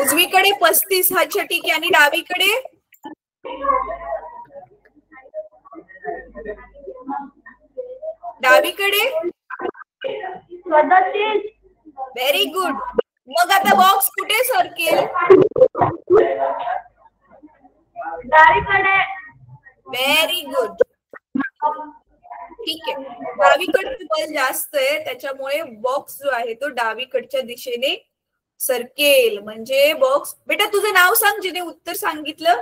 उजवीकडे 35. अच्छा ठीक आहे, आणि डावीकडे? डावीकडे 37. Very good. मग आता बॉक्स कुठे सरकेल? डावीकडे. Very good. ठीक आहे, डावीकडचं बल जास्त आहे त्याच्यामुळे बॉक्स जो आहे तो डावीकडच्या दिशेने सरकेल. म्हणजे बॉक्स. बेटा तुझं नाव सांग जिने उत्तर सांगितलं.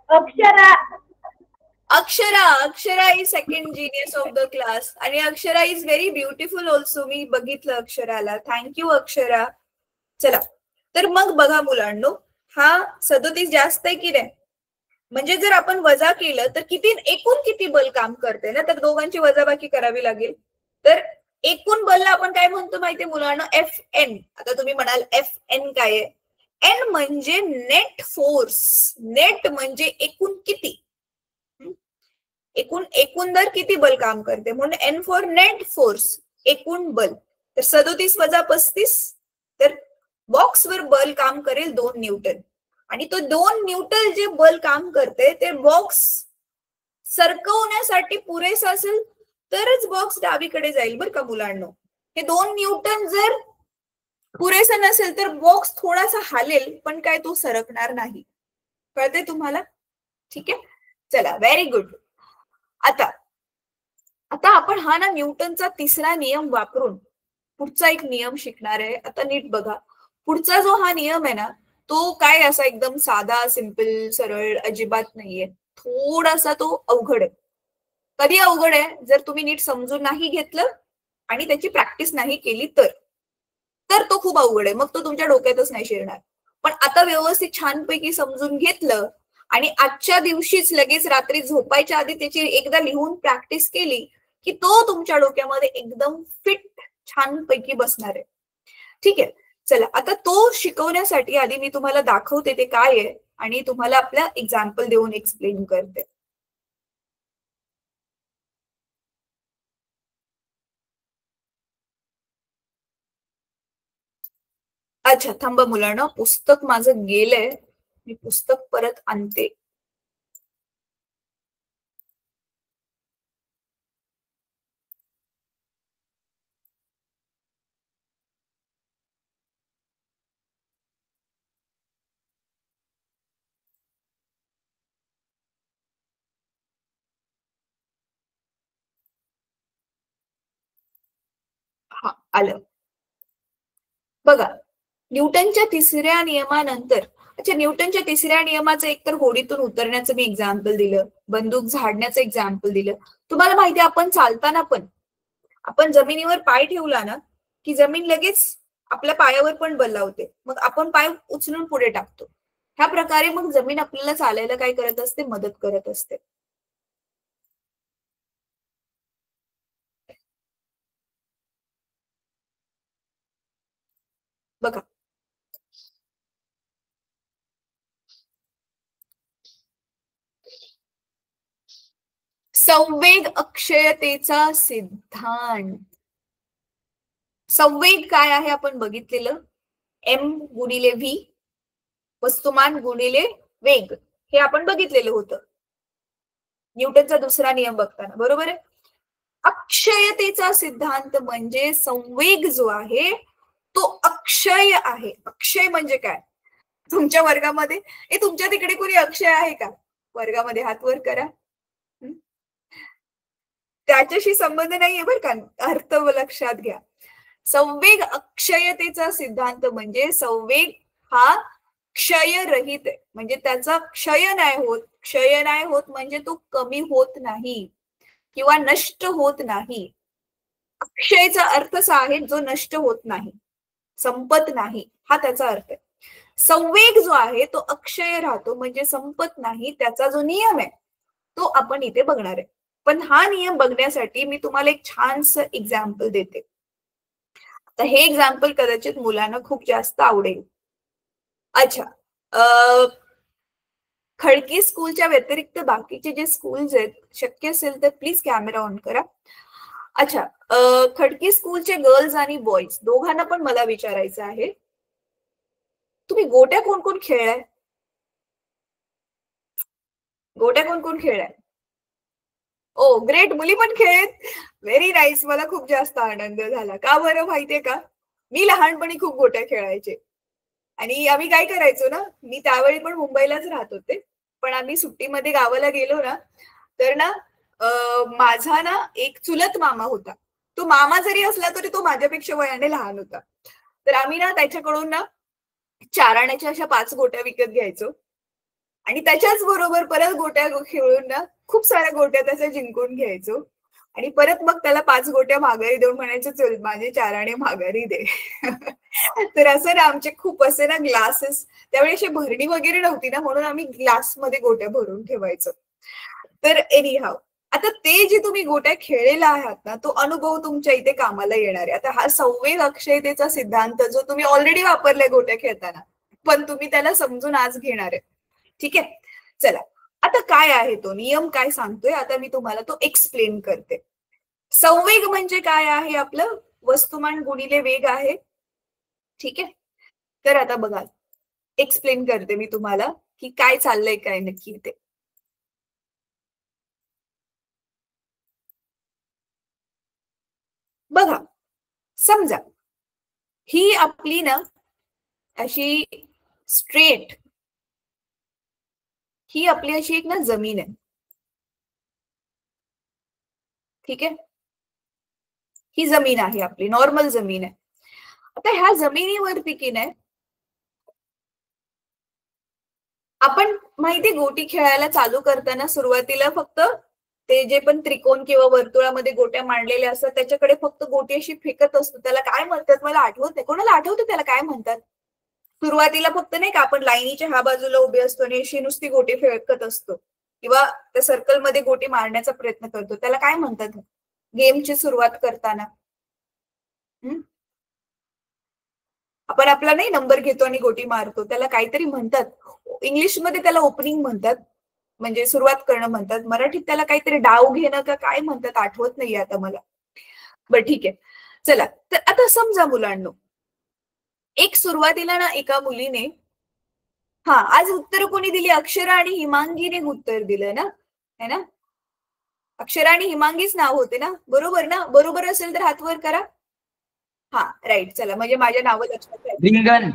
Akshara. Akshara. Akshara is second genius of the class आणि Akshara is very beautiful also. मी बघितलं अक्षराला. थँक्यू अक्षरा. चला, तर मग बघा मुलांनो, हा 37 जास्त आहे की नाही? म्हणजे जर आपण वजा केलं तर किती, एकूण किती बल काम करते ना, तर दोघांची वजाबाकी करावी लागेल. तर एकूण बलला आपण काय म्हणतो माहितीये मुलांना? F N. आता तुम्ही म्हणाल एफ एन काय आहे? एन म्हणजे नेट फोर्स. नेट म्हणजे एकूण किती, एकूण दर किती बल काम करते, म्हणून एन फॉर नेट फोर्स, एकूण बल. तर 37 वजा 35, तर बॉक्सवर बल काम करेल 2 न्यूटन. आणि तो 2 न्यूटन जे बल काम करते ते बॉक्स सरकवण्यासाठी पुरेसा असेल तरच बॉक्स डावीकडे जाईल बरं का मुलांनो. हे 2 न्यूटन जर पुरेसा नसेल तर बॉक्स थोडासा हालेल पण काय तो सरकणार नाही. कळते तुम्हाला? ठीक आहे, चला व्हेरी गुड. आता आपण हा ना न्यूटनचा तिसरा नियम वापरून पुढचा एक नियम शिकणार आहे. आता नीट बघा, पुढचा जो हा नियम आहे ना तो काय असा एकदम साधा, सिंपल, सरळ अजिबात नाहीये. थोडासा तो अवघड आहे. कधी अवघड आहे? जर तुम्ही नीट समजून नाही घेतलं आणि त्याची प्रॅक्टिस नाही केली तर तो खूप अवघड आहे. मग तो तुमच्या डोक्यातच नाही शिरणार. पण आता व्यवस्थित छानपैकी समजून घेतलं आणि आजच्या दिवशीच लगेच रात्री झोपायच्या आधी त्याची एकदा लिहून प्रॅक्टिस केली की तो तुमच्या डोक्यामध्ये एकदम फिट छानपैकी बसणार आहे. ठीक आहे, चला आता तो शिकवण्यासाठी आधी मी तुम्हाला दाखवते ते काय आहे आणि तुम्हाला आपल्या एक्झाम्पल देऊन एक्सप्लेन करते. अच्छा थांबा मुलांना, पुस्तक माझं गेलंय, मी पुस्तक परत आणते. हा आलं बघा. न्यूटनच्या तिसऱ्या नियमानंतर, अच्छा न्यूटनच्या तिसऱ्या नियमाचं एकतर होडीतून उतरण्याचं मी एक्झाम्पल दिलं, बंदूक झाडण्याचं एक्झाम्पल दिलं. तुम्हाला माहिती आहे आपण चालताना पण आपण जमिनीवर पाय ठेवला ना की जमीन लगेच आपल्या पायावर पण बल लावते, मग आपण पाय उचलून पुढे टाकतो. ह्या प्रकारे मग जमीन आपल्याला चालायला काय करत असते, मदत करत असते. बघा, संवेग अक्षयतेचा सिद्धांत. संवेग काय आहे आपण बघितलेलं, एम गुणिले व्ही, वस्तुमान गुणिले वेग, हे आपण बघितलेलं होतं न्यूटनचा दुसरा नियम बघताना, बरोबर आहे. अक्षयतेचा सिद्धांत म्हणजे संवेग जो आहे तो अक्षय आहे. अक्षय म्हणजे काय, तुमच्या वर्गामध्ये, तुमच्या तिकडे कोणी अक्षय आहे का वर्गामध्ये? हात वर करा. त्याच्याशी संबंध नाहीये बरं का, अर्थ लक्षात घ्या. संवेग अक्षयतेचा सिद्धांत म्हणजे संवेग हा क्षयरहित आहे, म्हणजे त्याचा क्षय नाही होत. क्षय नाही होत म्हणजे तो कमी होत नाही किंवा नष्ट होत नाही. अक्षयचा अर्थ असा आहे जो नष्ट होत नाही, संपत नाही, हा त्याचा अर्थ आहे. संवेग जो आहे तो अक्षय राहतो म्हणजे संपत नाही, त्याचा जो नियम आहे तो आपण इथे बघणार आहे. पण हा नियम बघण्यासाठी मी तुम्हाला एक छानसं एक्झाम्पल देते. तर हे एक्झाम्पल कदाचित मुलांना खूप जास्त आवडेल. अच्छा, खडकी स्कूलच्या व्यतिरिक्त बाकीचे जे स्कूल्स आहेत, शक्य असेल तर प्लीज कॅमेरा ऑन करा. अच्छा, खडकी स्कूलचे गर्ल्स आणि बॉईज दोघांना पण मला विचारायचं आहे, तुम्ही गोट्या कोण कोण खेळलाय? गोट्या कोण कोण खेळलाय? ओ ग्रेट, मुली पण खेळत. व्हेरी नाईस, मला खूप जास्त आनंद झाला. का बरं माहितीये का, मी लहानपणी खूप गोट्या खेळायचे आणि आम्ही काय करायचो ना, मी त्यावेळी पण मुंबईलाच राहत होते, पण आम्ही सुट्टीमध्ये गावाला गेलो ना, तर ना माझा ना एक चुलत मामा होता. तो मामा जरी असला तरी तो माझ्यापेक्षा वयाने लहान होता. तर आम्ही ना त्याच्याकडून ना 4 आण्याच्या अशा 5 गोट्या विकत घ्यायचो आणि त्याच्याच बरोबर परत गोट्या खेळून ना खूप साऱ्या गोट्या त्याच्या जिंकून घ्यायचो आणि परत मग त्याला 5 गोट्या माघारी देऊन म्हणायचं, चल माझे 4 आणे माघारी दे. तर असं ना आमचे खूप असे ना ग्लासेस, त्यावेळी अशी भरणी वगैरे नव्हती ना, म्हणून आम्ही ग्लासमध्ये गोट्या भरून ठेवायचो. तर एनीहाव, आता ते जे तुम्ही गोट्या खेळलेला आहात ना, तो अनुभव तुमच्या इथे कामाला येणार आहे. आता हा संवेग अक्षयतेचा सिद्धांत जो तुम्ही ऑलरेडी वापरलाय गोट्या खेळताना, पण तुम्ही त्याला समजून आज घेणार आहे. ठीक आहे, चला आता काय आहे तो नियम, काय सांगतोय आता मी तुम्हाला तो एक्सप्लेन करते. संवेग म्हणजे काय आहे, आपलं वस्तुमान गुणिले वेग आहे. ठीक आहे, तर आता बघा एक्सप्लेन करते मी तुम्हाला की काय चाललंय काय नक्की ते. बघा, समजा ही आपली ना अशी स्ट्रेट, ही आपली अशी एक ना जमीन आहे. ठीक आहे, ही जमीन आहे आपली, नॉर्मल जमीन आहे. आता ह्या जमिनीवरती की नाही आपण माहिती गोटी खेळायला चालू करताना सुरुवातीला फक्त ते जे पण त्रिकोण किंवा वर्तुळामध्ये गोट्या मांडलेल्या असतात त्याच्याकडे फक्त गोटी अशी फेकत असतो. त्याला काय म्हणतात मला आठवत नाही, कोणाला आठवतं त्याला काय म्हणतात? सुरुवातीला फक्त नाही का आपण लाईनीच्या ह्या बाजूला उभे असतो आणि अशी नुसती गोटी फेकत असतो किंवा त्या सर्कलमध्ये गोटी मारण्याचा प्रयत्न करतो, त्याला काय म्हणतात गेमची सुरुवात करताना? आपण आपला नाही नंबर घेतो आणि गोटी मारतो, त्याला काहीतरी म्हणतात. इंग्लिशमध्ये त्याला ओपनिंग म्हणतात, म्हणजे सुरुवात करणं म्हणतात. मराठीत त्याला काहीतरी डाव घेणं का काय म्हणतात, आठवत नाहीये आता मला. बरं ठीक आहे, चला तर आता समजा मुलांनो, एक सुरुवातीला ना एका मुलीने, आज उत्तर कोणी दिली? अक्षरा आणि हिमांगीने उत्तर दिलं ना, है ना? अक्षरा आणि हिमांगीच नाव होते ना, बरोबर ना? बरोबर असेल तर हात वर करा. राईट, चला म्हणजे माझ्या नावं लक्षात आहे. रिंगण.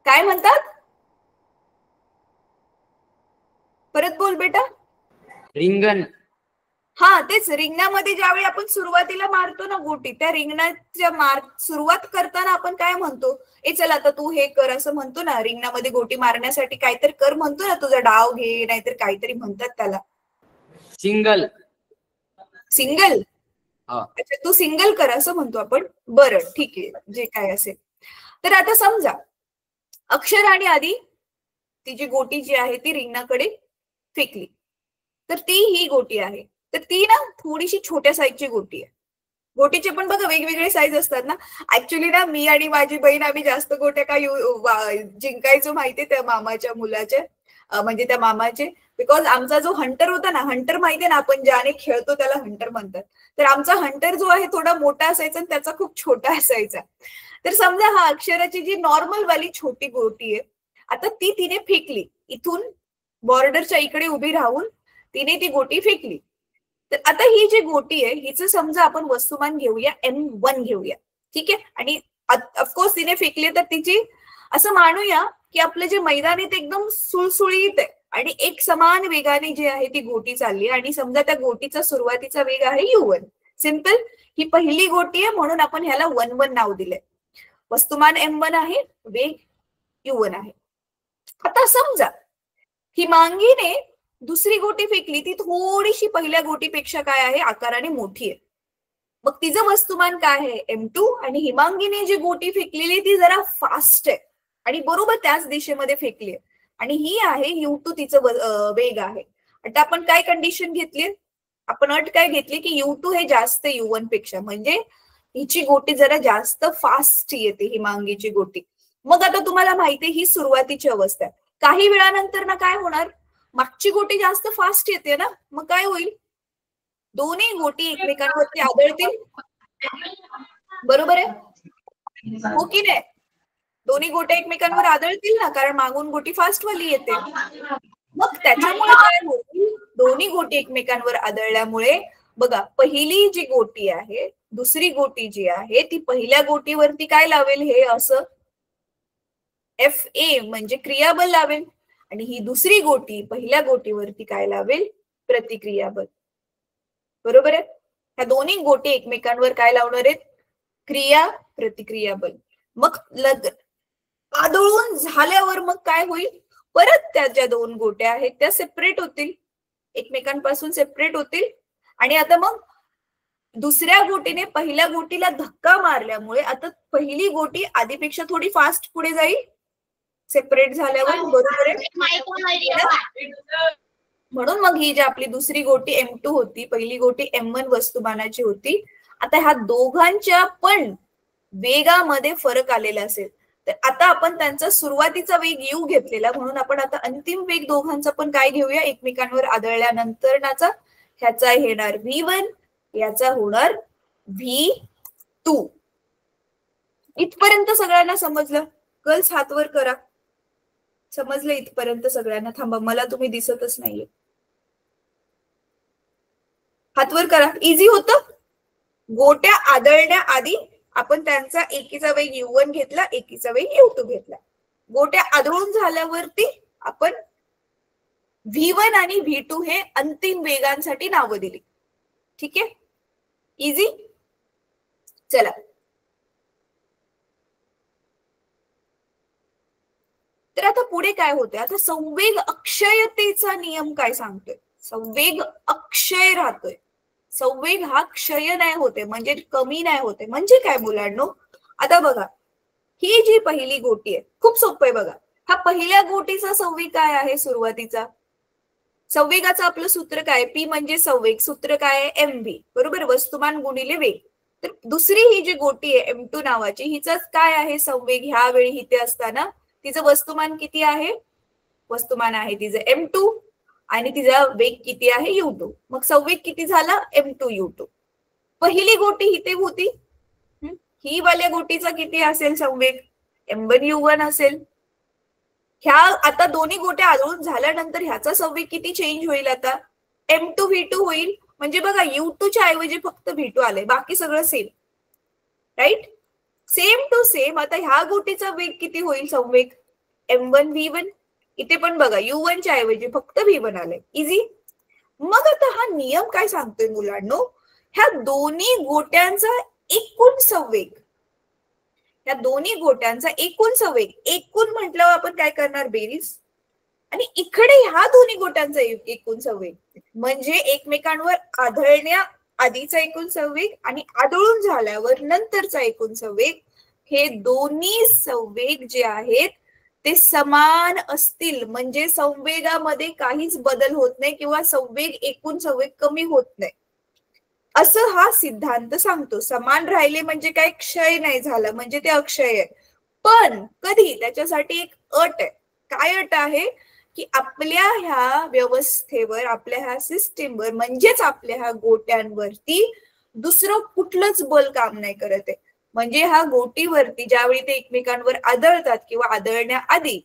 काय म्हणतात? परत बोल बेटा. रिंगण. तेच, रिंगणामध्ये ज्यावेळी आपण सुरुवातीला मारतो ना गोटी, त्या रिंगणाच्या सुरुवात करताना आपण काय म्हणतो? चला आता तू हे कर असं म्हणतो ना, रिंगणामध्ये गोटी मारण्यासाठी काहीतरी कर म्हणतो ना, तुझा डाव घे, नाहीतर काहीतरी म्हणतात त्याला. सिंगल. सिंगल? अच्छा, तू सिंगल कर असं म्हणतो आपण. बरं ठीक आहे, जे काय असेल. तर आता समजा अक्षर आणि आधी ती जी गोटी जी आहे ती रिंगणाकडे फेकली, तर ती ही गोटी आहे. तर ती ना थोडीशी छोट्या साईजची गोटी आहे. गोटीचे पण बघा वेगवेगळे साईज असतात ना. ऍक्च्युली ना मी आणि माझी बहीण आम्ही जास्त गोट्या का जिंकायचो माहितीये त्या मामाच्या मुलाचे, म्हणजे त्या मामाचे. बिकॉज आमचा जो हंटर होता ना, हंटर माहितीये ना, आपण ज्याने खेळतो त्याला हंटर म्हणतात. तर आमचा हंटर जो आहे थोडा मोठा असायचा आणि त्याचा खूप छोटा असायचा. तर समजा हा अक्षराची जी नॉर्मल वाली छोटी गोटी आहे, आता ती तिने फेकली. इथून बॉर्डरच्या इकडे उभी राहून तिने ती गोटी फेकली. तर आता ही जी गोटी आहे हिचं समजा आपण वस्तुमान घेऊया M1 घेऊया, ठीक आहे. आणि ऑफकोर्स तिने फेकली, तर तिची असं मानूया की आपलं जे मैदान आहे ते एकदम सुळसुळीत आहे आणि एक समान वेगाने जे आहे ती गोटी चालली. आणि समजा त्या गोटीचा सुरुवातीचा वेग आहे U1. सिंपल, ही पहिली गोटी आहे म्हणून आपण ह्याला 1-1 नाव दिलंय. वस्तुमान M1 आहे, वेग U1 आहे. आता समजा हिमांगीने दुसरी गोटी फेकली, ती थोडीशी पहिल्या गोटीपेक्षा काय आहे आकाराने मोठी आहे. मग तिचं वस्तुमान काय आहे M2. आणि हिमांगीने जी गोटी फेकलेली ती जरा फास्ट आहे आणि बरोबर त्याच दिशेमध्ये फेकली आहे आणि ही आहे U2, तिचं वेग आहे. आता आपण काय कंडिशन घेतली, आपण अट काय घेतली की U2 हे जास्त U1 पेक्षा, म्हणजे हिची गोटी जरा जास्त फास्ट येते हिमांगीची गोटी. मग आता तुम्हाला माहितीये ही सुरुवातीची अवस्था आहे. काही वेळानंतर ना काय होणार, मागची गोटी जास्त फास्ट येते ना, मग काय होईल, दोन्ही गोटी एकमेकांवरती आदळतील. बरोबर आहे हो की नाही? दोन्ही गोट्या एकमेकांवर आदळतील ना, कारण मागून गोटी फास्ट वाली येते. मग त्याच्यामुळे काय होईल, दोन्ही गोटी एकमेकांवर आदळल्यामुळे बघा पहिली जी गोटी आहे, दुसरी गोटी जी आहे ती पहिल्या गोटीवरती काय लावेल, हे असं FA म्हणजे क्रियाबल लावेल. आणि ही दुसरी गोटी पहिल्या गोटीवरती काय लावेल, प्रतिक्रियाबल. बरोबर आहे. ह्या दोन्ही गोटी एकमेकांवर काय लावणार आहेत, क्रिया प्रतिक्रियाबल. मग आदळून झाल्यावर मग काय होईल, परत त्या ज्या दोन गोट्या आहेत त्या सेपरेट होतील, एकमेकांपासून सेपरेट होतील. आणि आता मग दुसऱ्या गोटीने पहिल्या गोटीला धक्का मारल्यामुळे आता पहिली गोटी आधीपेक्षा थोडी फास्ट पुढे जाईल सेपरेट झाल्यावर. बरोबर आहे. म्हणून मग ही जी आपली दुसरी गोटी M2 होती, पहिली गोटी M1 वस्तुमानाची होती. आता ह्या दोघांच्या पण वेगामध्ये फरक आलेला असेल, तर आता आपण त्यांचा सुरुवातीचा वेग U घेतलेला, म्हणून आपण आता अंतिम वेग दोघांचा पण काय घेऊया, एकमेकांवर आदळल्यानंतरचा. ह्याचा येणार V1, याचा होणार V2. इथपर्यंत सगळ्यांना समजलं? गर्ल्स हात वर करा. समजलं इथपर्यंत सगळ्यांना? थांबा, मला तुम्ही दिसतच नाहीये. हात वर करा. इझी होतं. गोट्या आदळण्या आधी आपण त्यांचा एकीचा वेग U1 घेतला, एकीचा वेग U2 घेतला. गोट्या आदळून झाल्यावरती आपण V1 आणि V2 हे अंतिम वेगांसाठी नावं दिली. ठीक आहे, इझी. चला, तर आता पुढे काय होते, आता संवेग अक्षयतेचा नियम काय सांगतोय. संवेग अक्षय राहतोय. संवेग हा क्षय नाही होते, म्हणजे कमी नाही होते. म्हणजे काय मुलांनो, आता बघा ही जी पहिली गोटी आहे, खूप सोपं आहे बघा. हा पहिल्या गोटीचा संवेग काय आहे सुरुवातीचा, संवेगाचं आपलं सूत्र काय, P म्हणजे संवेग, सूत्र काय आहे MV, बरोबर, वस्तुमान गुणिले वेग. तर दुसरी ही जी गोटी आहे M2 नावाची, हिचाच काय आहे संवेग, ह्या वेळी इथे असताना तिचं वस्तुमान किती आहे, वस्तुमान आहे तिचं M2 आणि तिचा वेग किती आहे U2. मग संवेग किती झाला, M2 U2. पहिली गोटी इथे होती, ही वाल्या गोटीचा किती असेल संवेग, M1 U1 असेल. ह्या आता दोन्ही गोट्या आदळून झाल्यानंतर ह्याचा संवेग किती चेंज होईल, आता M2 V2 होईल. म्हणजे बघा U2 च्या ऐवजी फक्त V2 आले, बाकी सगळं same, right, same to same. आता ह्या गोटीचा वेग किती होईल संवेग, M1 V1. इथे पण बघा U1 च्या ऐवजी फक्त V1 आले, इझी. मग आता हा नियम काय सांगतोय मुलांनो, ह्या दोन्ही गोट्यांचा एकूण संवेग, ह्या दोन्ही गोट्यांचा एकूण संवेग, एकूण म्हटल्यावर आपण काय करणार, बेरीज. आणि इकडे ह्या दोन्ही गोट्यांचा एकूण संवेग म्हणजे एकमेकांवर आदळण्या आधीचा एकूण संवेग आणि आदळून झाल्यावर नंतरचा एकूण संवेग, हे दोन्ही संवेग जे आहेत ते समान असतील, म्हणजे संवेगामध्ये काहीच बदल होत नाही किंवा संवेग एकूण संवेग कमी होत नाही, असं हा सिद्धांत सांगतो. समान राहिले म्हणजे काय, क्षय नाही झालं म्हणजे ते अक्षय आहे. पण कधी, त्याच्यासाठी एक अट आहे. काय अट आहे की आपल्या ह्या व्यवस्थेवर, आपल्या ह्या सिस्टीमवर, म्हणजेच आपल्या ह्या गोट्यांवरती दुसरं कुठलंच बल काम नाही करत आहे. म्हणजे ह्या गोटीवरती ज्यावेळी ते एकमेकांवर आदळतात किंवा आदळण्याआधी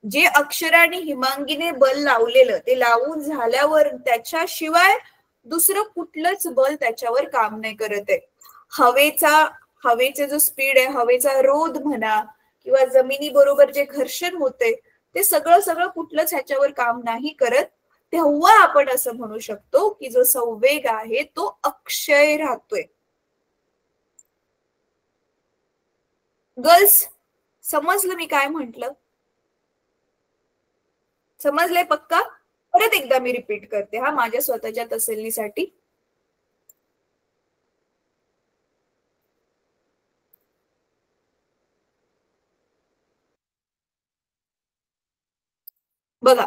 जे अक्षरा आणि हिमांगीने बल लावलेलं ते लावून झाल्यावर त्याच्याशिवाय दुसरं कुठलंच बल त्याच्यावर काम नाही करत आहे. हवेचा जो स्पीड आहे, हवेचा रोध म्हणा किंवा जमिनी बरोबर जे घर्षण होते, ते सगळं कुठलंच ह्याच्यावर काम नाही करत. तेव्हा आपण असं म्हणू शकतो की जो संवेग आहे तो अक्षय राहतोय. गर्ल्स, समजलं मी काय म्हंटल? समजलंय पक्का? परत एकदा मी रिपीट करते हा, माझ्या स्वतःच्या तसल्लीसाठी. बघा,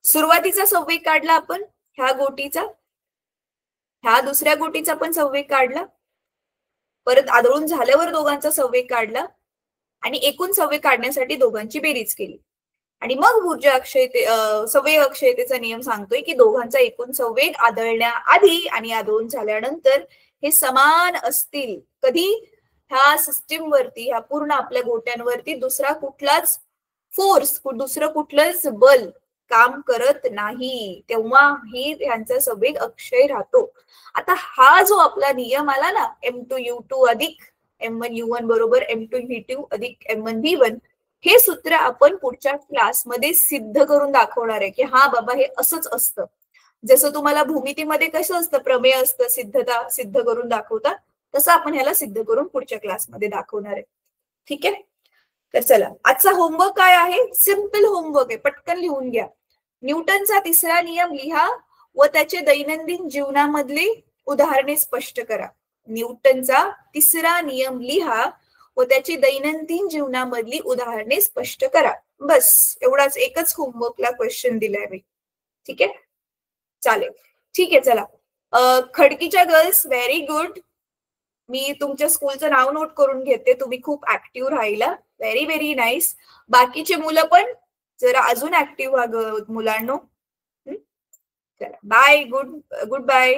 सुरुवातीचा संवेग काढला आपण ह्या गोटीचा, ह्या दुसऱ्या गोटीचा पण संवेग काढला, परत आदळून झाल्यावर दोघांचा संवेग काढला आणि एकूण संवेग काढण्यासाठी दोघांची बेरीज केली. आणि मग ऊर्जा अक्षयते संवेग अक्षयतेचा नियम सांगतोय की दोघांचा एकूण संवेग आदळण्याआधी आणि आदळून झाल्यानंतर हे समान असतील. कधी? ह्या सिस्टीम वरती, ह्या पूर्ण आपल्या गोट्यांवरती दुसरा कुठलाच फोर्स, दुसरं कुठलंच बल काम करत नाही, तेव्हा ही ह्यांचा संवेग अक्षय राहतो. आता हा जो आपला नियम आला ना, M2U2 अधिक M1U1 बरोबर M2V2 अधिक M1V1, हे सूत्र आपण पुढच्या क्लासमध्ये सिद्ध करून दाखवणार आहे की हा बाबा हे असंच असतं. जसं तुम्हाला भूमितीमध्ये कसं असतं, प्रमेय असतं, सिद्धता सिद्ध करून दाखवतात, तसं आपण ह्याला सिद्ध करून पुढच्या क्लासमध्ये दाखवणार आहे. ठीक आहे? तर चला, आजचा होमवर्क काय आहे? सिंपल होमवर्क आहे, पटकन लिहून घ्या. न्यूटनचा तिसरा नियम लिहा व त्याचे दैनंदिन जीवनामधली उदाहरणे स्पष्ट करा. न्यूटनचा तिसरा नियम लिहा व त्याची दैनंदिन जीवनामधली उदाहरणे स्पष्ट करा. बस एवढाच, एकच होमवर्कला क्वेश्चन दिलाय मी. ठीक आहे? चालेल, ठीक आहे. चला, खडकीच्या गर्ल्स, व्हेरी गुड. मी तुमच्या स्कूलचं नाव नोट करून घेते, तुम्ही खूप ऍक्टिव्ह राहिला. Very very nice. बाकीचे मुलं पण जरा अजून ऍक्टिव्ह व्हा मुलांनो. चला, बाय, गुड बाय.